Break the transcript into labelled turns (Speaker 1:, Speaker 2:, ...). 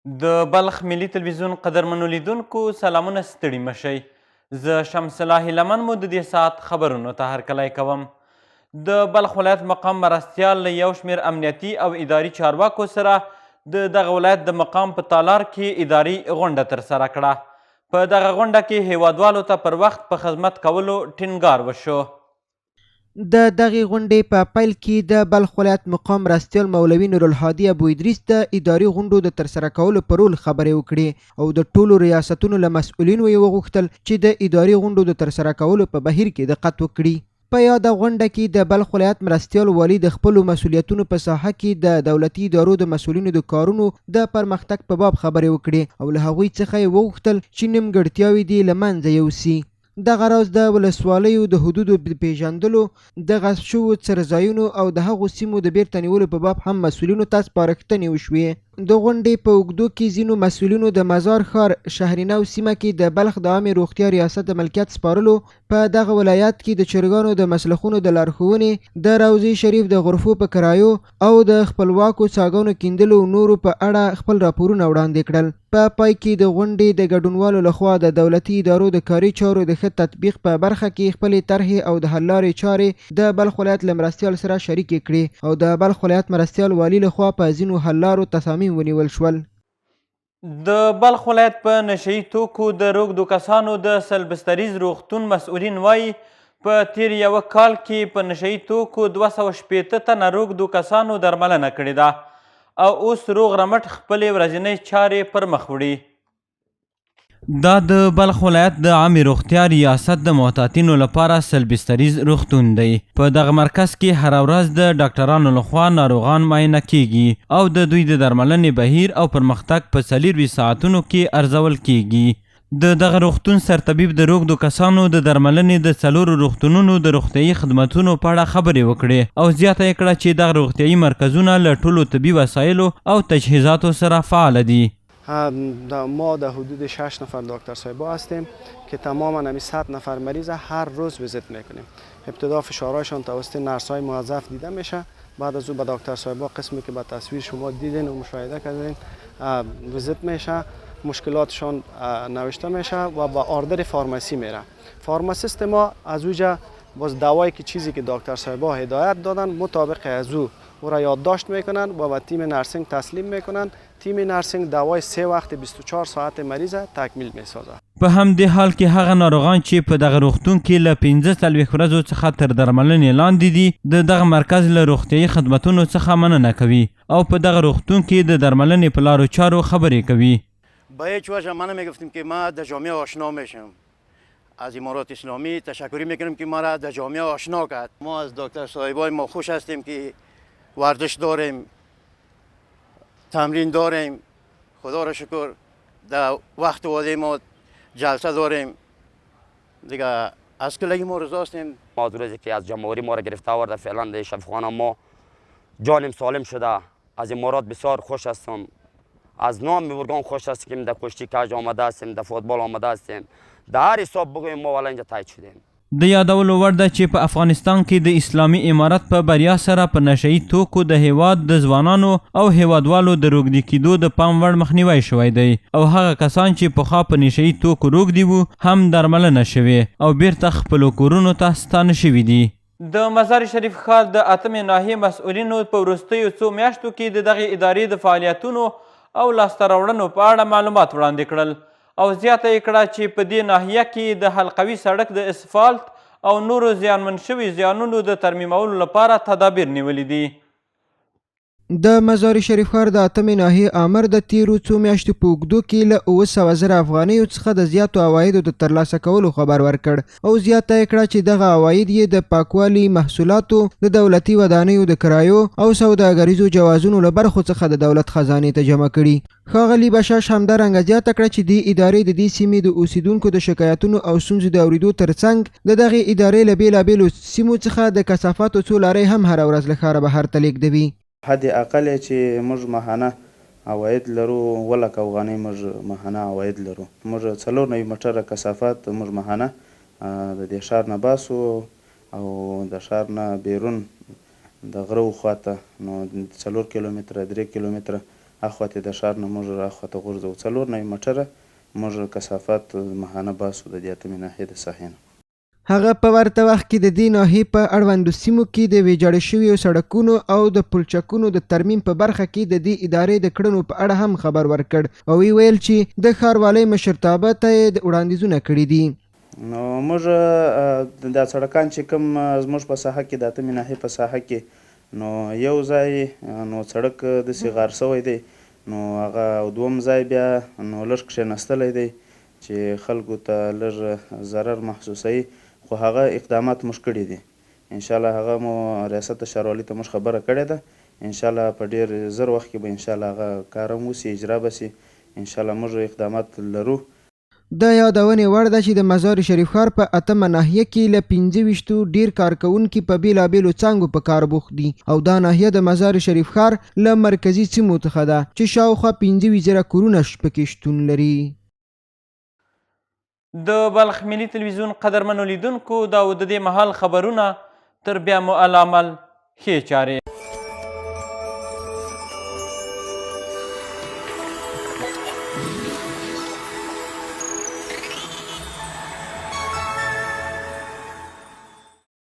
Speaker 1: د بلخ ملي تلویزیون قدرمنو لیدونکو سلامونه ستړي مشئ. زه شمس الله لمن مو د دې ساعت خبرونو ته هرکلی کوم. د بلخ ولایت مقام مرستیال له یو شمېر امنیتي او اداري چارواکو سره د دغه ولایت د مقام په تالار کې اداري غونډه ترسره کړه. په دغه غونډه کې هیوادوالو ته پر وخت په خدمت کولو ټینګار وشو.
Speaker 2: د دغې غونډې په پیل کې د بلخ ولایت مقام مرستیال مولوي نورالهادي ابو ادریس د اداري غونډو د ترسره کولو پر رول خبرې وکړې او د ټولو ریاستونو له مسؤلینو یې وغوښتل چې د اداري غونډو د ترسره کولو په بهیر کې دقت وکړي. په یاده غونډه کې د بلخ ولایت مرستیال والي د خپلو مسؤلیتونو په ساحه کې د دولتي ادارو د مسؤلینو د کارونو د پرمختګ په باب خبرې وکړې او له هغوی څخه یې وغوښتل چې نیمګړتیاوې دې له منځه یوسي. دغه راز د ولسوالیو د حدودو پیژندلو، د غصب شوو څرځایونو او د هغو سیمو د بیرته نیولو په باب هم مسؤلینو ته سپارښتنې وشوې. د غونډې په اوږدو کې ځینو مسؤلینو د مزار ښار شهرینو سیمه کې د بلخ د عامې روغتیا ریاست د ملکیت سپارلو، په دغه ولایت کې د چرګانو د مسلخونو د لارښوونې، د روضې شریف د غرفو په کرایو او د خپلواکو څاګانو کیندلو نورو په اړه خپل راپورونه وړاندې کړل. په پای کې د غونډې د ګډونوالو لخوا د دولتي ادارو د کاري چارو د ښه تطبیق په برخه کې خپلې طرحې او د حل لارې چارې د بلخ ولایت له مرستیال سره شریکې کړې او د بلخ ولایت مرستیال والي لخوا په ځینو حل لارو تصامیم ونیول شول.
Speaker 1: د بلخ ولایت په نشه یي توکو د روږدو کسانو د سلبستریز روغتون مسؤلین وایي په تیر یوه کال کې په نشه یي توکو 260 تنه روږدو کسانو درملنه کړې ده او اوس روغ رمټ خپلې ورځنۍ چارې پر مخ وړي. دا د بلخ ولایت د عامې روغتیا ریاست د محتاطینو لپاره سلبستریز روغتون دی. په دغه مرکز کې هره ورځ د ډاکټرانو لخوا ناروغان معاینه کیږي او د دوی د درملنې بهیر او پرمختګ په 24 ساعتونو کې ارزول کیږي. د دغه روغتون سرطبیب د روږدو کسانو د درملنې د 4 روغتونونو د روغتیايي خدمتونو په اړه خبرې وکړې او زیاته یې کړه چې دغه روغتیايي مرکزونه له ټولو طبي وسایلو او تجهیزاتو سره فعال دي.
Speaker 3: ما در حدود 6 نفر دکتر صاحبا هستیم که تماما همی 100 نفر مریض هر روز ویزیت میکنیم. ابتدا فشارهایشان توسط نرس های موظف دیده میشه، بعد از او به دکتر صاحبا قسمی که به تصویر شما دیدین و مشاهده کردین ویزیت میشه، مشکلاتشان نوشته میشه و به آردر فارماسی میره. فارماسیست ما از اوجا باز دوایی که چیزی که دکتر صاحبا هدایت دادن مطابق از او را یادداشت میکنن و به تیم نرسینگ تسلیم میکنن. تیم نرسینگ دوای 3 وخت 24 ساعت مریض تکمیل میسازه.
Speaker 1: په همدې حال کې هغه ناروغان چې په دغه روغتون کې له 15 ورځو څخه تر درملنې لاندې دي د دغه مرکز له روغتیايي خدمتونو څخه مننه کوي او په دغه روغتون کې د درملنې په لارو چارو خبرې کوي.
Speaker 4: با هیچ وجه ما نمیگفتیم که ما در جامعه آشنا میشم. از امارات اسلامی تشکری میکنیم که ما را در جامعه آشنا کرد. ما از دکتر صاحبای ما خوش هستیم که ورزش داریم، تمرین داریم، خدا را شکر در وقت واده ما جلسه داریم دیگه. از کلگی ما رضا هستیم.
Speaker 5: ما روزی که از جمهوری ما را گرفته آورده فعلا شفیقانه ما جانم سالم شده. از امارات بسیار خوش هستم، از نام میبرگان خوش هستیم که در کشتی کج آمده هستیم، در فوتبال آمده هستیم، در هر حساب بگویم ما والا اینجا تایید شدیم.
Speaker 1: د یادولو وړ ده چې په افغانستان کې د اسلامي امارت په بریا سره په نشه یي توکو د هیواد د ځوانانو او هیوادوالو د روږدي کېدو د پام وړ مخنیوی شوی دی او هغه کسان چې پخوا په نشه یي توکو روږدي وو هم درملنه شوې او بیرته خپلو کورونو ته ستانه شوي دي. د مزار شریف ښار د 8مې ناحیې مسؤلینو په وروستیو څو میاشتو کې د دغې ادارې د فعالیتونو او لاسته راوړنو په اړه معلومات وړاندې کړل او زیاته یې کړه چې په دې ناحیه کې د حلقوي سړک د اسفالت او نورو زیانمن شوي زیانونو د ترمیمولو لپاره تدابیر نیولي دي.
Speaker 2: د مزار شریف ښار د 8مې ناحیې آمر د تیرو څو میاشتو په اوږدو کې له 900,000 افغانیو څخه د زیاتو عوایدو د ترلاسه کولو خبر ورکړ او زیاته یې کړه چې دغه عواید یې د پاکوالي محصولاتو، د دولتي ودانیو د کرایو او سوداګریزو جوازونو له برخو څخه د دولت خزانې ته جمع کړي. ښاغلي بشاش همدارنګه زیاته کړه چې دې ادارې د دې سیمې د اوسیدونکو د شکایتونو او ستونزو د اورېدو ترڅنګ د دغې ادارې له بېلابېلو سیمو څخه د کثافاتو څو لارۍ هم هره ورځ له ښاره بهر ته لیږدوي.
Speaker 6: حد اقل چې موږ ماهانه عواید لرو 1 لک افغانۍ موږ ماهانه عواید لرو. موږ 4 موټره کثافات موږ ماهانه د دې ښار نه باسو او د ښار نه بیرون د غره خواته نو 4 کیلومتره 3 کیلومتره اخواتې د ښار نه موږ راخواته غورځوو 4 نوي موټره موږ کثافات ماهانه باسو د دې اتمې ناحیې د ساحې نه.
Speaker 2: هغه په ورته وخت کې د دې ناحیې په اړوندو سیمو کې د ویجاړ شویو سړکونو او د پلچکونو د ترمیم په برخه کې د دې ادارې د کړنو په اړه هم خبر ورکړ او ویل چې د ښاروالۍ مشرتابه ته یې وړاندیزونه کړي دي.
Speaker 6: نو موږ دا سړکان چې کوم زموږ په ساحه کې د اتمې ناحیې په ساحه کې نو یو ځای نو سړک داسې غار شوی دی نو هغه دوم ځای بیا نو لږ کښېنستلی دی چې خلکو ته لږ ضرر محسوسوي خو هغه اقدامات موږ کړي دي. انشاءالله هغه مو ریاست ښاروالۍ ته موږ خبره کړې ده. انشاءالله په ډېر زر وخت کې به انشاءالله هغه کار هم وسي اجرا به سي. انشاءالله موږ اقدامات لرو.
Speaker 2: د یادونې وړ ده چې د مزار شریف ښار په 8مه ناحیه کې له 25 ډیر کارکوونکي په بیلابیلو څانګو په کار بوخت دي او دا ناحیه د مزار شریف ښار له مرکزي سیمو څخه ده چې شاوخوا 25,000 کورونه پکې شتون لري.
Speaker 1: د بلخ ملي تلویزیون قدرمنو لیدونکو دا و د دې مهال خبرونه تر بیا مو العمل ښې چارې.